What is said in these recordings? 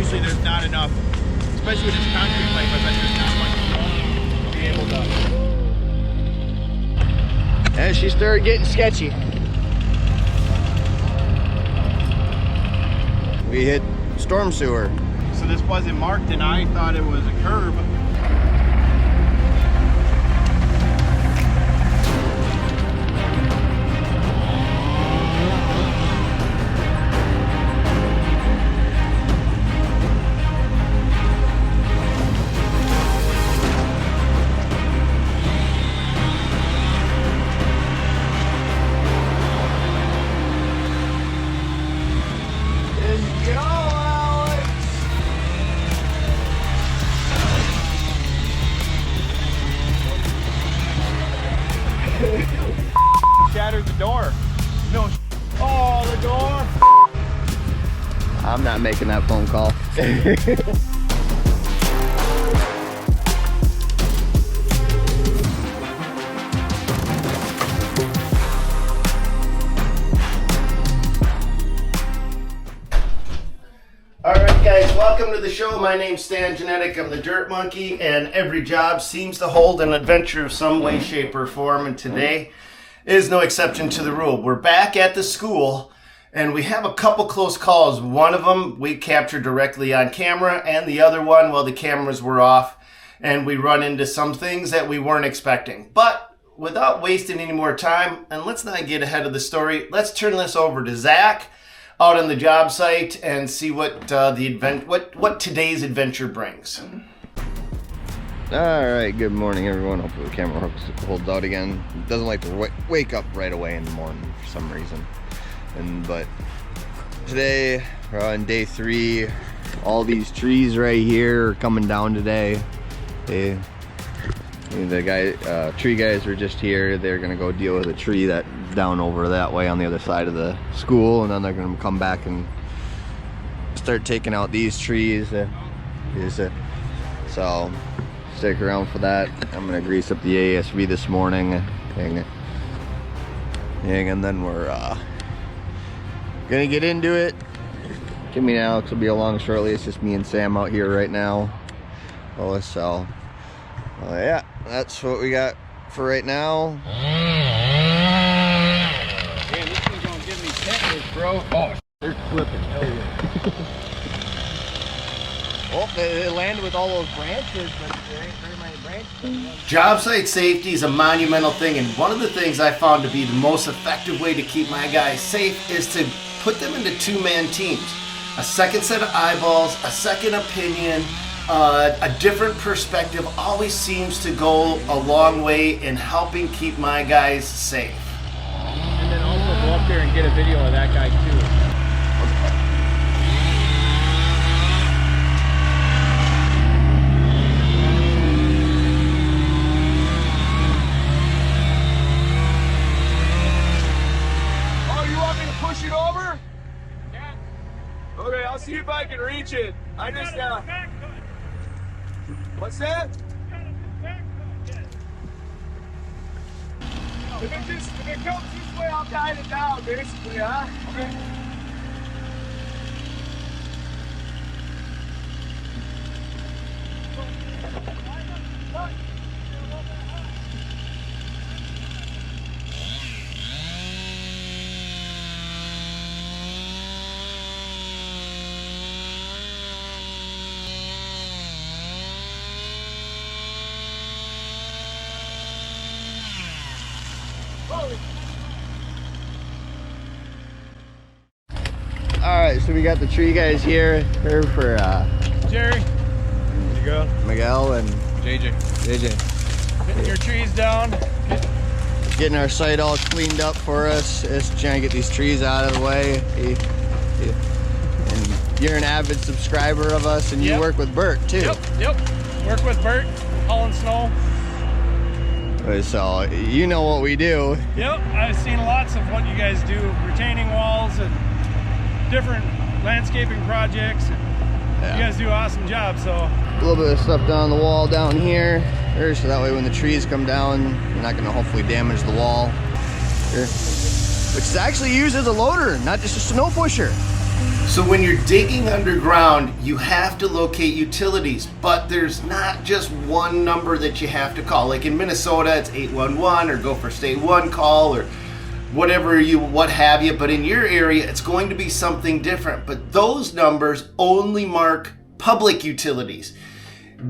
usually there's not enough, especially with this concrete pipe. I bet there's not much to be able to. And she started getting sketchy. We hit storm sewer. So this wasn't marked, and I thought it was a curb. Shattered the door. No. Oh, the door. I'm not making that phone call. Alright guys, welcome to the show. My name's Stan Genetic. I'm the Dirt Monkey, and every job seems to hold an adventure of some way, shape, or form, and today is no exception to the rule. We're back at the school, and we have a couple close calls. One of them we captured directly on camera, and the other one, well, the cameras were off, and we run into some things that we weren't expecting. But without wasting any more time, and let's not get ahead of the story, let's turn this over to Zach out on the job site and see what what today's adventure brings. All right, good morning everyone. Hopefully the camera holds out again. It doesn't like to wake up right away in the morning for some reason. But today we're on day 3. All these trees right here are coming down today. The tree guys were just here. They're gonna go deal with a tree that down over that way on the other side of the school, and then they're gonna come back and start taking out these trees. So stick around for that. I'm gonna grease up the ASV this morning, and then we're gonna get into it. Kimmy and Alex will be along shortly. It's just me and Sam out here right now. So yeah, that's what we got for right now. Man, this thing's gonna give me tetanus, bro. Oh, they're flipping. Hell yeah. Well, they landed with all those branches, but there ain't very many branches. Job site safety is a monumental thing, and one of the things I found to be the most effective way to keep my guys safe is to put them into 2-man teams. A second set of eyeballs, a second opinion, a different perspective always seems to go a long way in helping keep my guys safe. And then also go up there and get a video of that guy too. Okay, I'll see if I can reach it. I just what's that? If it comes this way, I'll guide it down, basically, huh? Okay. Alright, so we got the tree guys here for Jerry. There you go. Miguel and JJ. Getting your trees down. Getting our site all cleaned up for us. Just trying to get these trees out of the way. And you're an avid subscriber of us, and you work with Bert too. Yep. Work with Bert, hauling snow. So you know what we do. Yep, I've seen lots of what you guys do, retaining walls and different landscaping projects. You guys do an awesome job. So a little bit of stuff down the wall down here, so that way when the trees come down, you're not going to hopefully damage the wall. Which is actually used as a loader, not just a snow pusher. So when you're digging underground, you have to locate utilities, but there's not just one number that you have to call. Like in Minnesota, it's 811 or go for state one call or what have you. But in your area, it's going to be something different. But those numbers only mark public utilities.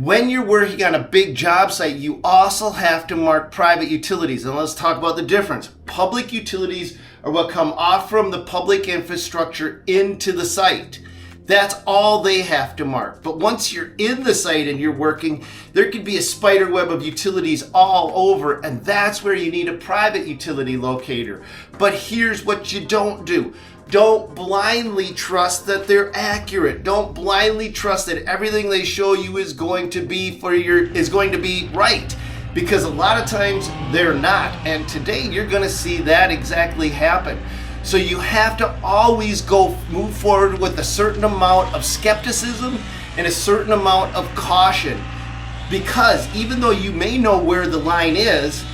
When you're working on a big job site, you also have to mark private utilities. And let's talk about the difference. Public utilities are what come off from the public infrastructure into the site. That's all they have to mark. But once you're in the site and you're working, there could be a spider web of utilities all over, and that's where you need a private utility locator. But here's what you don't do. Don't blindly trust that they're accurate. Don't blindly trust that everything they show you is going to be right. Because a lot of times they're not. And today you're going to see that exactly happen. So you have to always move forward with a certain amount of skepticism and a certain amount of caution. Because even though you may know where the line is,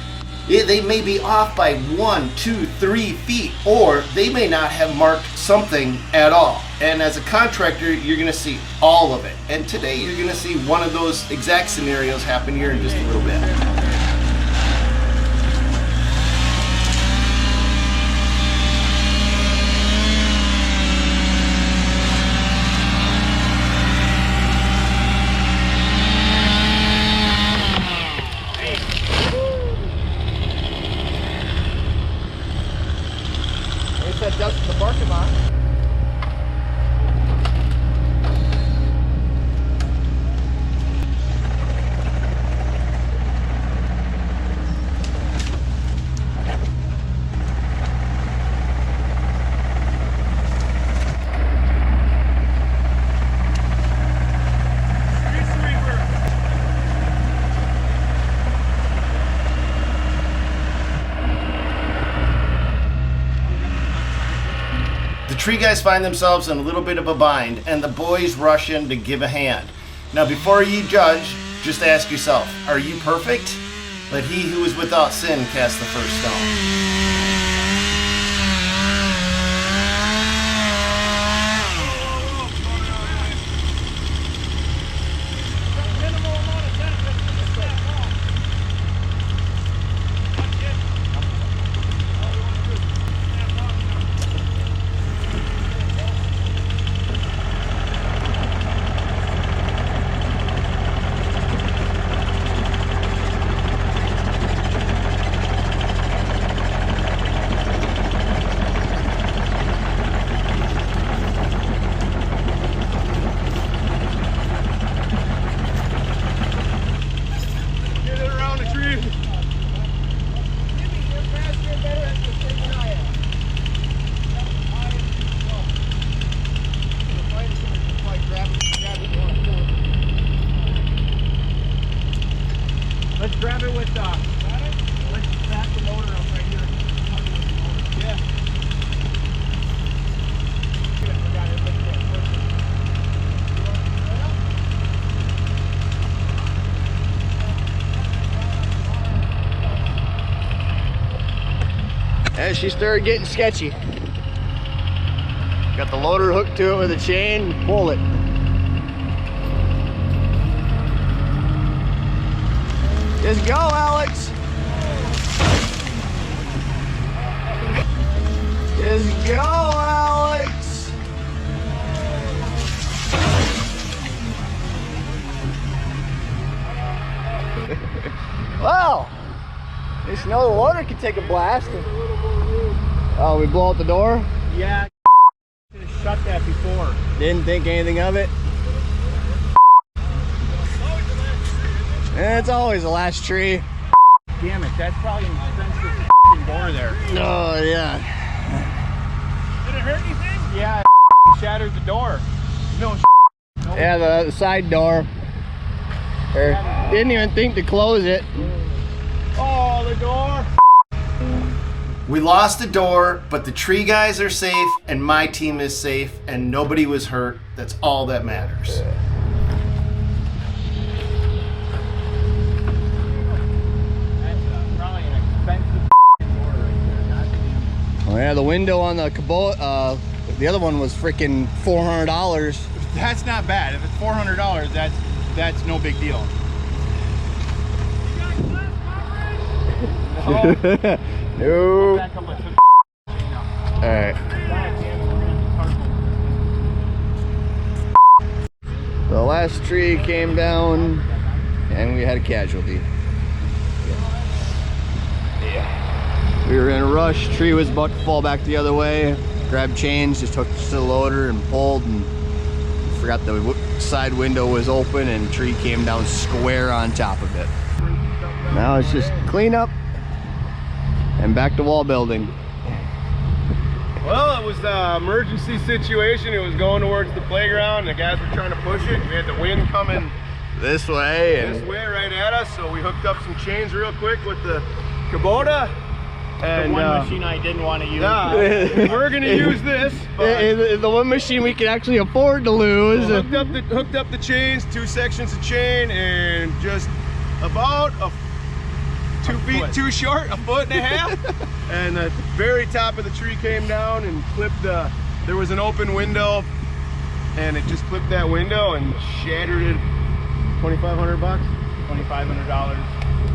they may be off by 1, 2, 3 feet, or they may not have marked something at all. And as a contractor, you're going to see all of it. And today you're going to see one of those exact scenarios happen here in just a little bit. Dust in the parking lot. The tree guys find themselves in a little bit of a bind, and the boys rush in to give a hand. Now, before you judge, just ask yourself, are you perfect? Let he who is without sin cast the first stone. Let's grab it with let's back the loader up right here. Yeah. And she started getting sketchy. Got the loader hooked to it with a chain, pull it. Just go, Alex. Just go, Alex. Wow. At least you know the loader can take a blast. Oh, we blow out the door? Yeah, should have shut that before. Didn't think anything of it. It's always the last tree. Damn it, that's probably an expensive door there. Oh, yeah. Did it hurt anything? Yeah, it shattered the door. No. Yeah, the side door. Didn't even think to close it. Oh, the door. We lost the door, but the tree guys are safe, and my team is safe, and nobody was hurt. That's all that matters. Oh yeah, the window on the The other one was freaking $400. That's not bad. If it's $400, that's no big deal. No. All right. The last tree came down, and we had a casualty. Yeah. We were in a rush. Tree was about to fall back the other way. Grabbed chains, just hooked to the loader and pulled, and forgot the side window was open, and tree came down square on top of it. Now it's just clean up and back to wall building. Well, it was the emergency situation. It was going towards the playground. The guys were trying to push it. We had the wind coming This way and this way right at us, so we hooked up some chains real quick with the Kubota. And the one machine I didn't want to use. Yeah, we were going to use this, but the one machine we could actually afford to lose. hooked up the chains, 2 sections of chain, and just about 2 feet too short, 1.5 foot. And the very top of the tree came down and clipped there was an open window, and it just clipped that window and shattered it. $2,500 bucks? $2,500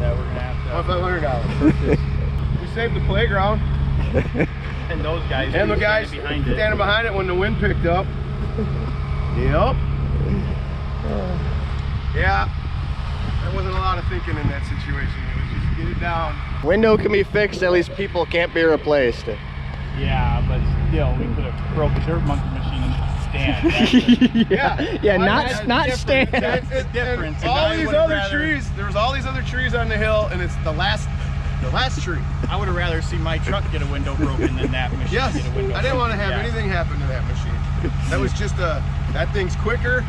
that we're gonna have to. $2,500. We saved the playground. And those guys. And the guys standing behind it when the wind picked up. Yep. Yeah. There wasn't a lot of thinking in that situation. It was just get it down. Window can be fixed, at least people can't be replaced. Yeah, but still, we could have broke a dirt monkey machine and stand. Yeah, not stand. That's the difference. And all these other trees, there was all these other trees on the hill, and it's the last tree. I would have rather seen my truck get a window broken than that machine Yes, get a window I didn't want to broken. have anything happen to that machine. That was just that thing's quicker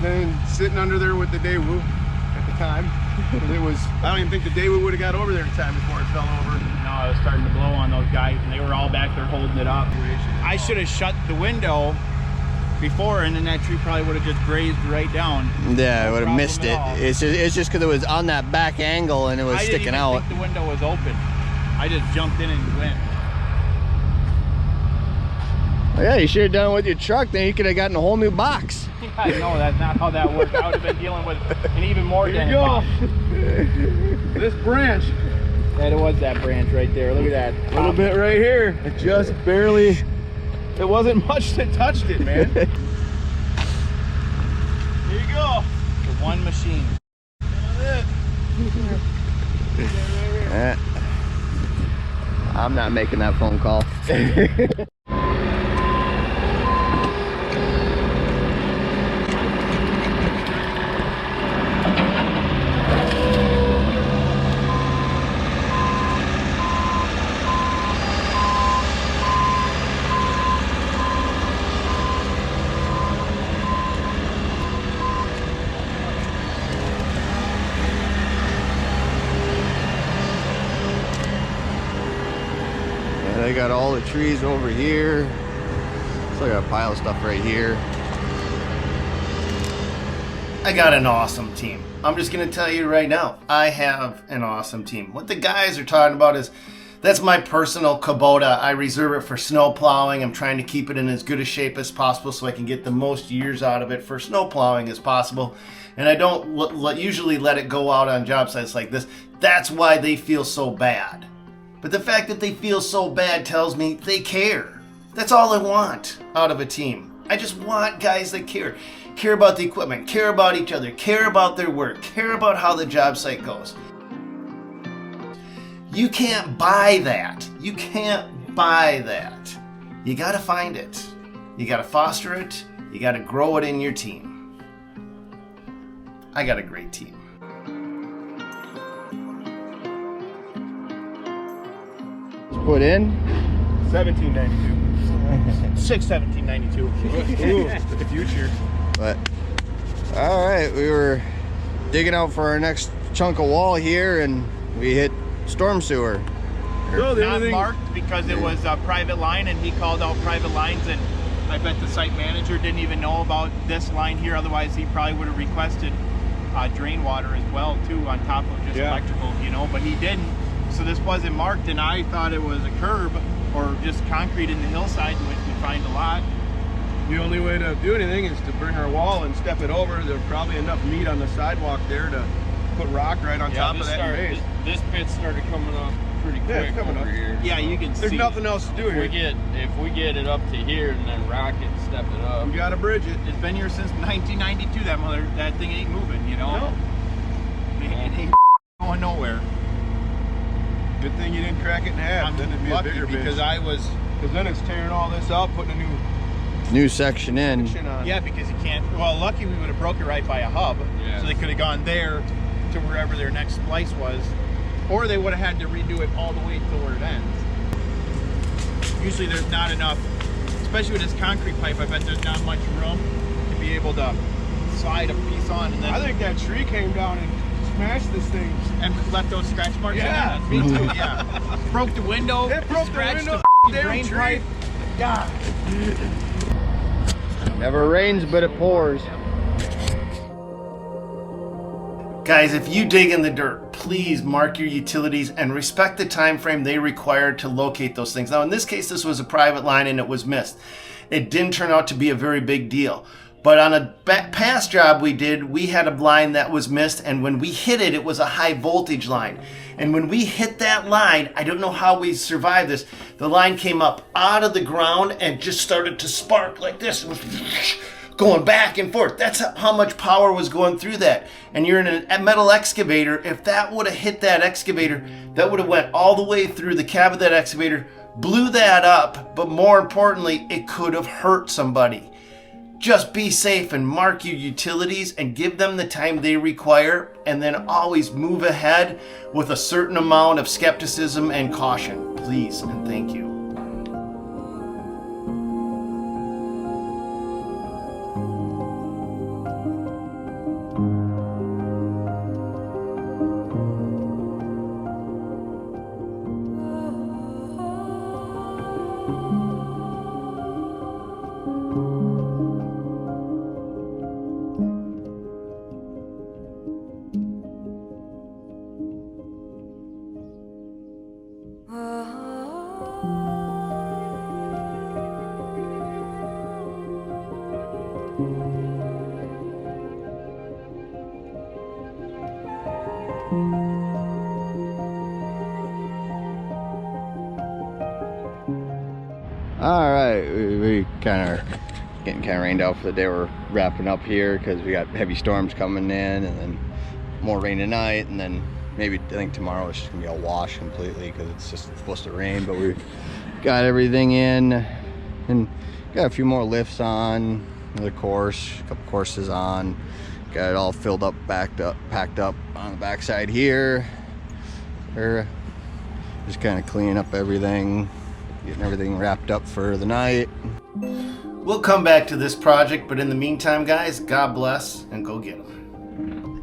than sitting under there with the Daewoo at the time. 'Cause it was, I don't even think the Daewoo would have got over there in time before it fell over. No, I was starting to blow on those guys, and they were all back there holding it up. I should have shut the window before, and then that tree probably would have just grazed right down. Yeah, I would have problem missed at it. all. It's just because it was on that back angle and it was sticking out. I didn't even think the window was open. I just jumped in and went. Well, yeah, you should have done it with your truck. Then you could have gotten a whole new box. I know that's not how that worked. I would have been dealing with an even more There you damage. go. This branch, That was that branch right there. Look at that. a little bit right here, it just barely, it wasn't much that touched it, man. There you go. The one machine. I'm not making that phone call. They got all the trees over here. So I got a pile of stuff right here. I got an awesome team. I'm just gonna tell you right now, I have an awesome team. What the guys are talking about is, that's my personal Kubota. I reserve it for snow plowing. I'm trying to keep it in as good a shape as possible so I can get the most years out of it for snow plowing as possible. And I don't usually let it go out on job sites like this. That's why they feel so bad. But the fact that they feel so bad tells me they care. That's all I want out of a team. I just want guys that care. Care about the equipment, care about each other, care about their work, care about how the job site goes. You can't buy that. You can't buy that. You gotta find it. You gotta foster it. You gotta grow it in your team. I got a great team. Put in. 1792. 6/17/92. Ooh, the future. But all right, we were digging out for our next chunk of wall here, and we hit storm sewer. So the Not only thing, marked because it was a private line, and he called out private lines, and I bet the site manager didn't even know about this line here. Otherwise, he probably would have requested drain water as well too, on top of just electrical, you know. But he didn't, so this wasn't marked, and I thought it was a curb or just concrete in the hillside, which find a lot. The only way to do anything is to bring our wall and step it over. There's probably enough meat on the sidewalk there to put rock right on top of that base. This pit started coming up pretty Yeah, quick it's coming over up. here. Yeah, you can There's see. nothing else to do here. If we get it up to here and then rock it and step it up. We gotta bridge it. It's been here since 1992. That thing ain't moving, you know. No. It ain't going nowhere. Good thing you didn't crack it in half. I'm Then it'd be a lucky bigger because bitch. Because then it's tearing all this up, putting a New section in. section on. yeah, because you can't. Well, lucky we would have broke it right by a hub, Yeah. so they could have gone there to wherever their next splice was, or they would have had to redo it all the way to where it ends. Usually, there's not enough, especially with this concrete pipe. I bet there's not much room to be able to slide a piece on and then. I think that tree came down and smashed this thing. And left those scratch marks Yeah. in there. Me too, yeah. Broke the window. It broke the scratched window, the damn drain tree. pipe. God. Never rains, but it pours. Guys, if you dig in the dirt, please mark your utilities and respect the time frame they require to locate those things. Now, in this case, this was a private line and it was missed. It didn't turn out to be a very big deal. But on a past job we did, we had a line that was missed, and when we hit it, it was a high voltage line. And when we hit that line, I don't know how we survived this, the line came up out of the ground and just started to spark like this. It was going back and forth. That's how much power was going through that. And you're in a metal excavator. If that would have hit that excavator, that would have went all the way through the cab of that excavator, blew that up, but more importantly, it could have hurt somebody. Just be safe and mark your utilities and give them the time they require, and then always move ahead with a certain amount of skepticism and caution. Please and thank you. All right, we kind of getting kind of rained out for the day. We're wrapping up here because we got heavy storms coming in, and then more rain tonight, and then maybe I think tomorrow it's just gonna be a wash completely because it's just supposed to rain. But we got everything in and got a few more lifts on, another course, a couple courses on. Got it all filled up, packed up on the backside here. We're just kind of cleaning up everything, getting everything wrapped up for the night. We'll come back to this project, but in the meantime, guys, God bless and go get them.